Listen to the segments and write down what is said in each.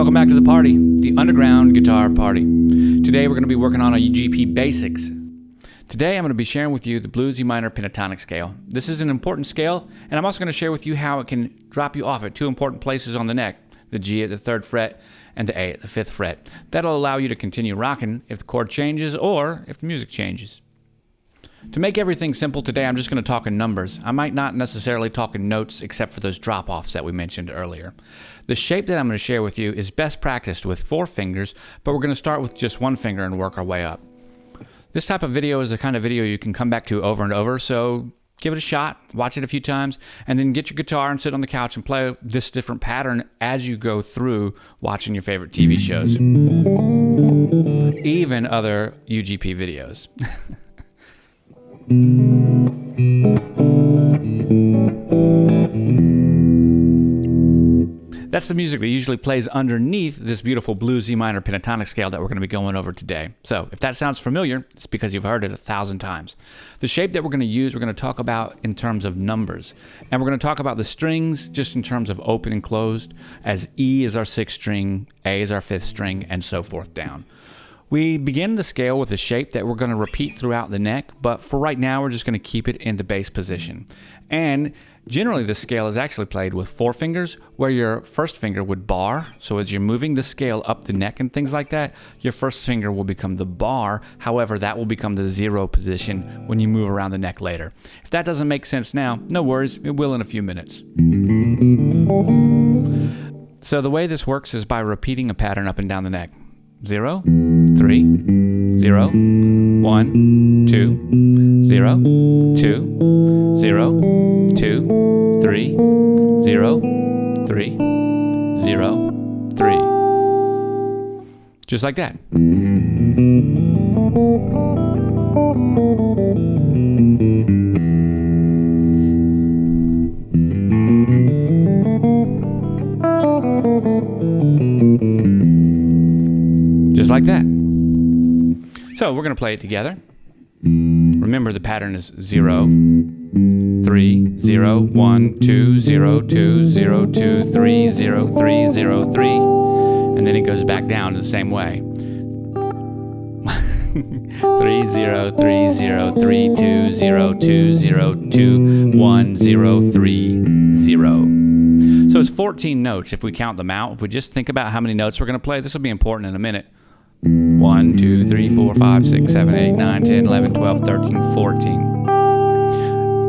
Welcome back to the party, the underground guitar party. Today we're going to be working on a UGP basics. Today I'm going to be sharing with you the bluesy minor pentatonic scale. This is an important scale, and I'm also going to share with you how it can drop you off at two important places on the neck, the G at the 3rd fret and the A at the 5th fret. That'll allow you to continue rocking if the chord changes or if the music changes. To make everything simple today, I'm just going to talk in numbers. I might not necessarily talk in notes except for those drop-offs that we mentioned earlier. The shape that I'm going to share with you is best practiced with 4 fingers, but we're going to start with just 1 finger and work our way up. This type of video is the kind of video you can come back to over and over, so give it a shot, watch it a few times, and then get your guitar and sit on the couch and play this different pattern as you go through watching your favorite TV shows. Even other UGP videos. That's the music that usually plays underneath this beautiful bluesy minor pentatonic scale that we're going to be going over today. So if that sounds familiar, it's because you've heard it 1,000 times. The shape that we're going to use, we're going to talk about in terms of numbers. And we're going to talk about the strings just in terms of open and closed, as E is our 6th string, A is our 5th string, and so forth down. We begin the scale with a shape that we're going to repeat throughout the neck, but for right now we're just going to keep it in the bass position. And generally the scale is actually played with 4 fingers, where your first finger would bar. So as you're moving the scale up the neck and things like that, your first finger will become the bar. However, that will become the 0 position when you move around the neck later. If that doesn't make sense now, no worries, it will in a few minutes. So the way this works is by repeating a pattern up and down the neck. 0, 3, 0, 1, 2, 0, 2, 0, 2, 3, 0, 3, 0, 3. Just like that. Just like that. So we're going to play it together. Remember the pattern is 0, 3, 0, 1, 2, 0, 2, 0, 2, 3, 0, 3, 0, 3. And then it goes back down the same way. 3, 0, 3, 0, 3, 2, 0, 2, 0, 2, 1, 0, 3, 0. So it's 14 notes if we count them out. If we just think about how many notes we're going to play, this will be important in a minute. 1, 2, 3, 4, 5, 6, 7, 8, 9, 10, 11, 12, 13, 14.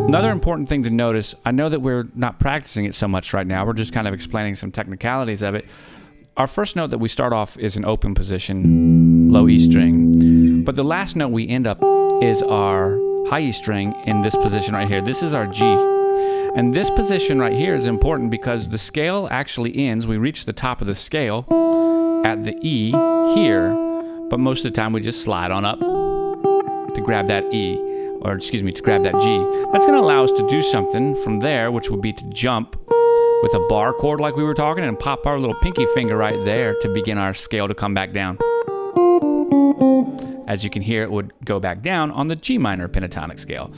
Another important thing to notice, I know that we're not practicing it so much right now, we're just kind of explaining some technicalities of it. Our first note that we start off is an open position, low E string. But the last note we end up is our high E string in this position right here. This is our G. And this position right here is important because the scale actually ends, we reach the top of the scale at the E here, but most of the time we just slide on up to grab that E, or excuse me, to grab that G. That's going to allow us to do something from there, which would be to jump with a bar chord like we were talking and pop our little pinky finger right there to begin our scale to come back down. As you can hear, it would go back down on the G minor pentatonic scale.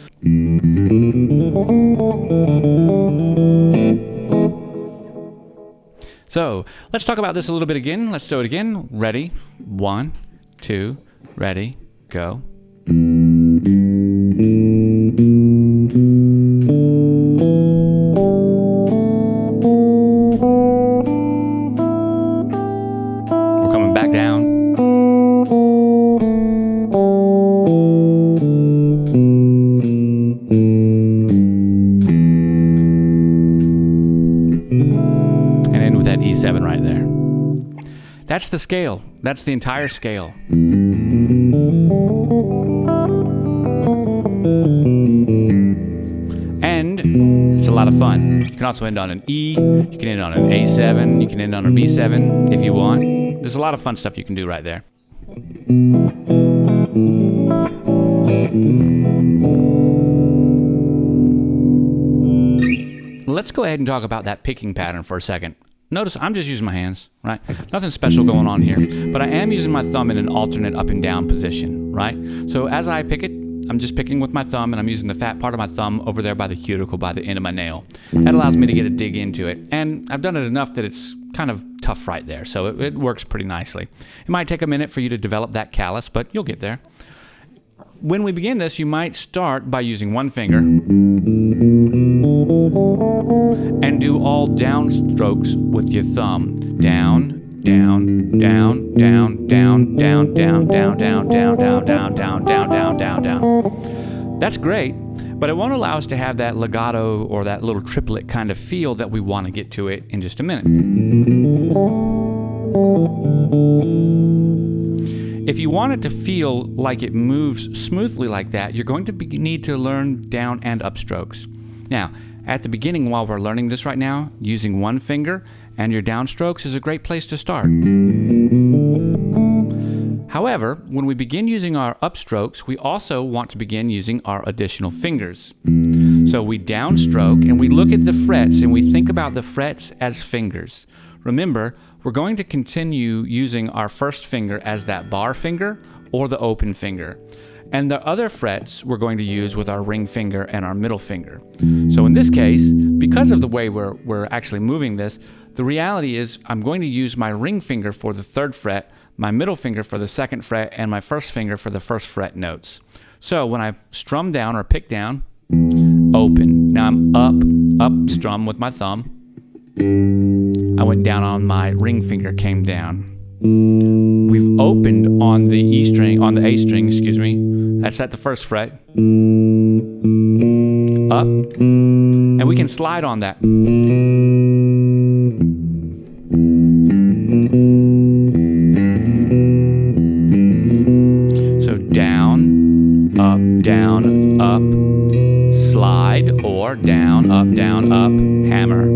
So let's talk about this a little bit again. Let's do it again. Ready? 1, 2, ready, go. We're coming back down. That E7 right there. That's the scale. That's the entire scale. And it's a lot of fun. You can also end on an E, you can end on an A7, you can end on a B7 if you want. There's a lot of fun stuff you can do right there. Let's go ahead and talk about that picking pattern for a second. Notice I'm just using my hands, right? Nothing special going on here, but I am using my thumb in an alternate up and down position, right? So as I pick it, I'm just picking with my thumb, and I'm using the fat part of my thumb over there by the cuticle, by the end of my nail. That allows me to get a dig into it, and I've done it enough that it's kind of tough right there. So it works pretty nicely. It might take a minute for you to develop that callus, but you'll get there. When we begin this, you might start by using one finger and do all down strokes with your thumb. Down, down, down, down, down, down, down, down, down, down, down, down, down, down, down, down, down. That's great, but it won't allow us to have that legato or that little triplet kind of feel that we want to get to it in just a minute. If you want it to feel like it moves smoothly like that, you're going to need to learn down and up strokes. Now, at the beginning, while we're learning this right now, using one finger and your down strokes is a great place to start. However, when we begin using our upstrokes, we also want to begin using our additional fingers. So we downstroke and we look at the frets and we think about the frets as fingers. Remember, we're going to continue using our first finger as that bar finger or the open finger. And the other frets we're going to use with our ring finger and our middle finger. So in this case, because of the way we're actually moving this, the reality is I'm going to use my ring finger for the 3rd fret, my middle finger for the 2nd fret, and my first finger for the 1st fret notes. So when I strum down or pick down, open. Now I'm up strum with my thumb. I went down on my ring finger, came down. We've opened on the E string, on the A string, excuse me. That's at the 1st fret. Up. And we can slide on that. So down, up, slide, or down, up, hammer.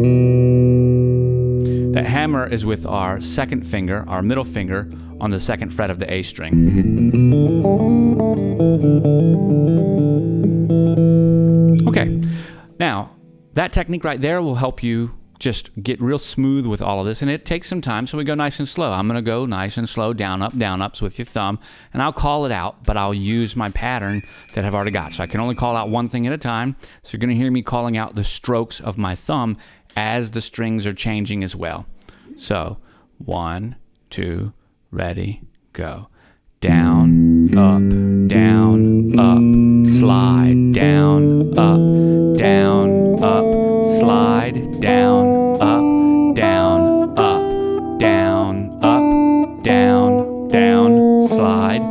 That hammer is with our 2nd finger, our middle finger, on the 2nd fret of the A string. Okay, now that technique right there will help you just get real smooth with all of this, and it takes some time, so we go nice and slow. I'm going to go nice and slow, down, ups with your thumb, and I'll call it out, but I'll use my pattern that I've already got. So I can only call out one thing at a time, so you're going to hear me calling out the strokes of my thumb as the strings are changing as well. So 1, 2, ready, go. Down, up, slide, down, up, slide, down, up, down, slide,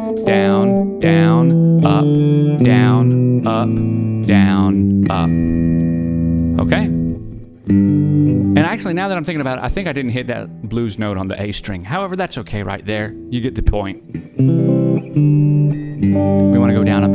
down, up. Okay? And actually, now that I'm thinking about it, I think I didn't hit that blues note on the A string. However, that's okay right there. You get the point. We want to go down, up.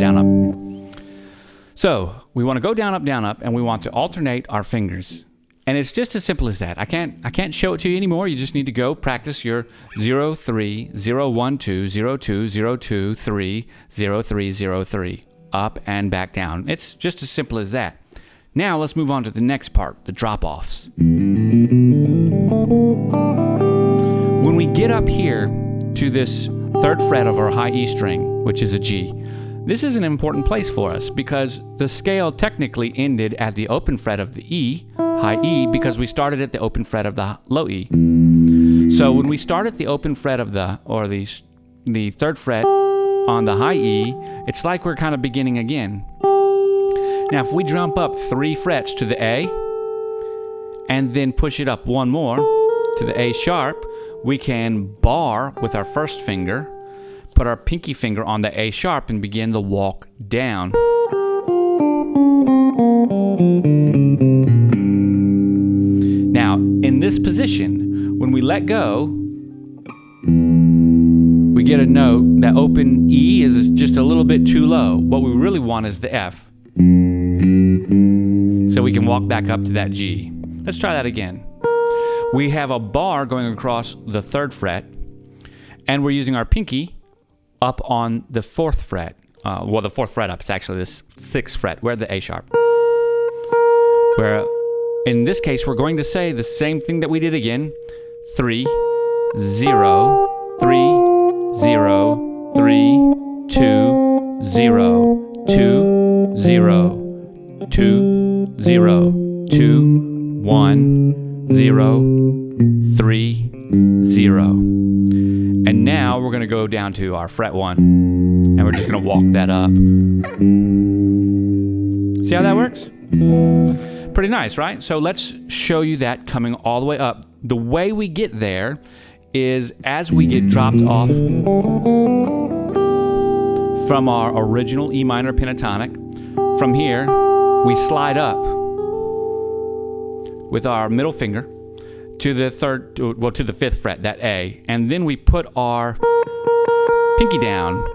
So, we want to go down, up, and we want to alternate our fingers. And it's just as simple as that. I can't show it to you anymore. You just need to go practice your 0, 3, 0, 1, 2, 0, 2, 0, 2, 3, 0, 3, 0, 3. Up and back down. It's just as simple as that. Now let's move on to the next part, the drop-offs. When we get up here to this 3rd fret of our high E string, which is a G, this is an important place for us because the scale technically ended at the open fret of the E, high E, because we started at the open fret of the low E. So when we start at the open fret of the 3rd fret on the high E, it's like we're kind of beginning again. Now, if we jump up 3 frets to the A and then push it up 1 more to the A sharp, we can bar with our first finger, put our pinky finger on the A sharp, and begin the walk down. Now, in this position, when we let go, we get a note that open E is just a little bit too low. What we really want is the F. So we can walk back up to that G. Let's try that again. We have a bar going across the 3rd fret, and we're using our pinky up on the 4th fret. Well, the 4th fret up, it's actually this 6th fret. We're the A sharp. Where in this case, we're going to say the same thing that we did again. 3, 0, 3, 0, 3, 2, 0, 2, 0. 2, 0, 2, 1, 0, 3, 0. And now we're going to go down to our fret 1, and we're just going to walk that up. See how that works? Pretty nice, right? So let's show you that coming all the way up. The way we get there is as we get dropped off from our original E minor pentatonic. From here, we slide up with our middle finger to the to the 5th fret, that A, and then we put our pinky down.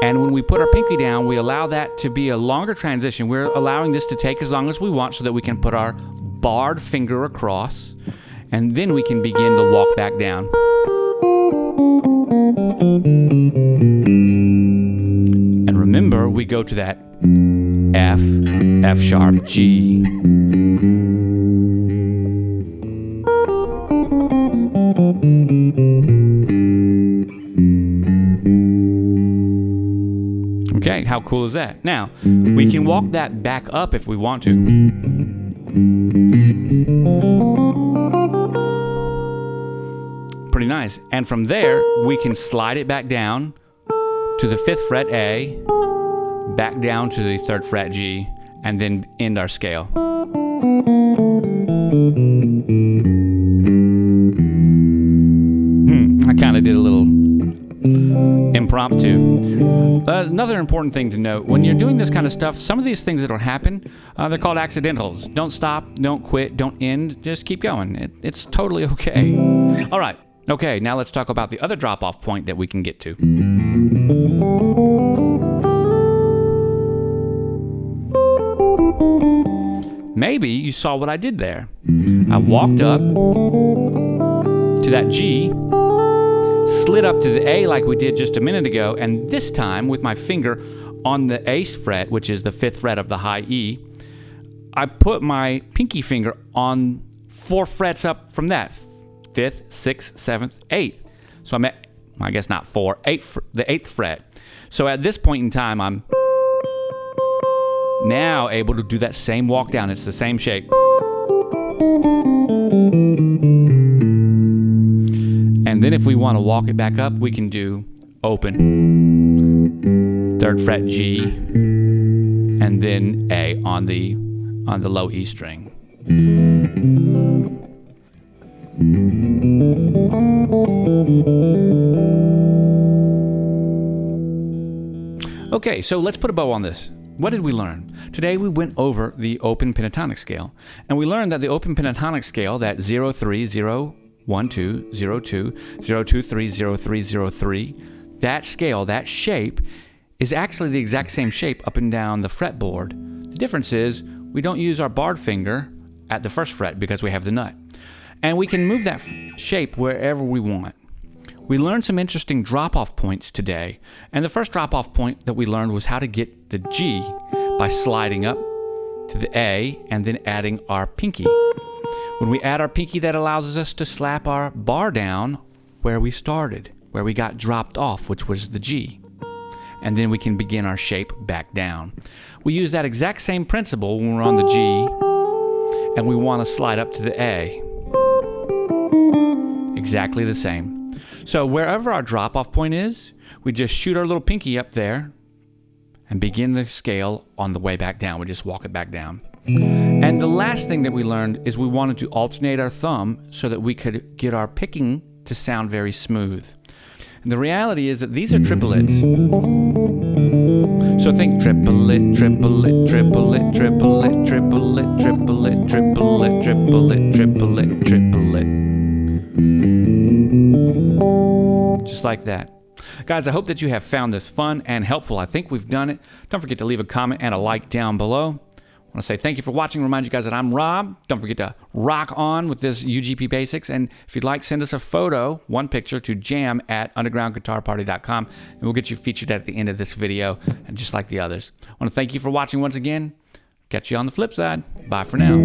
And when we put our pinky down, we allow that to be a longer transition. We're allowing this to take as long as we want so that we can put our barred finger across, and then we can begin to walk back down. And remember, we go to that F, F sharp, G. Okay, how cool is that? Now, we can walk that back up if we want to. Pretty nice. And from there, we can slide it back down to the 5th fret A, back down to the 3rd fret G, and then end our scale. I kind of did a little impromptu. Another important thing to note, when you're doing this kind of stuff, some of these things that'll happen, they're called accidentals. Don't stop, don't quit, don't end, just keep going. It's totally okay. All right, okay, now let's talk about the other drop-off point that we can get to. Maybe you saw what I did there. I walked up to that G, slid up to the A like we did just a minute ago, and this time with my finger on the 8th fret, which is the 5th fret of the high E, I put my pinky finger on 4 frets up from that, 5th, 6th, 7th, 8th. So I'm at, I guess not 4, 8, the 8th fret. So at this point in time, I'm now able to do that same walk down. It's the same shape. And then if we want to walk it back up, we can do open, 3rd fret G, and then A on the low E string. Okay, so let's put a bow on this. What did we learn? Today we went over the open pentatonic scale, and we learned that the open pentatonic scale, that 0, 3, 0, 1, 2, 0, 2, 0, 2, 3, 0, 3, 0, 3, that scale, that shape, is actually the exact same shape up and down the fretboard. The difference is we don't use our barred finger at the 1st fret because we have the nut. And we can move that shape wherever we want. We learned some interesting drop-off points today, and the first drop-off point that we learned was how to get the G by sliding up to the A and then adding our pinky. When we add our pinky, that allows us to slap our bar down where we started, where we got dropped off, which was the G. And then we can begin our shape back down. We use that exact same principle when we're on the G and we want to slide up to the A. Exactly the same. So wherever our drop-off point is, we just shoot our little pinky up there and begin the scale on the way back down. We just walk it back down. And the last thing that we learned is we wanted to alternate our thumb so that we could get our picking to sound very smooth. And the reality is that these are triplets. So think triplet, triplet, triplet, triplet, triplet, triplet, triplet, triplet, triplet, triplet. Just like that. Guys, I hope that you have found this fun and helpful. I think we've done it. Don't forget to leave a comment and a like down below. I want to say thank you for watching. Remind you guys that I'm Rob. Don't forget to rock on with this UGP Basics. And if you'd like, send us a photo, one picture, to jam@undergroundguitarparty.com, and we'll get you featured at the end of this video, and just like the others. I want to thank you for watching once again. Catch you on the flip side. Bye for now.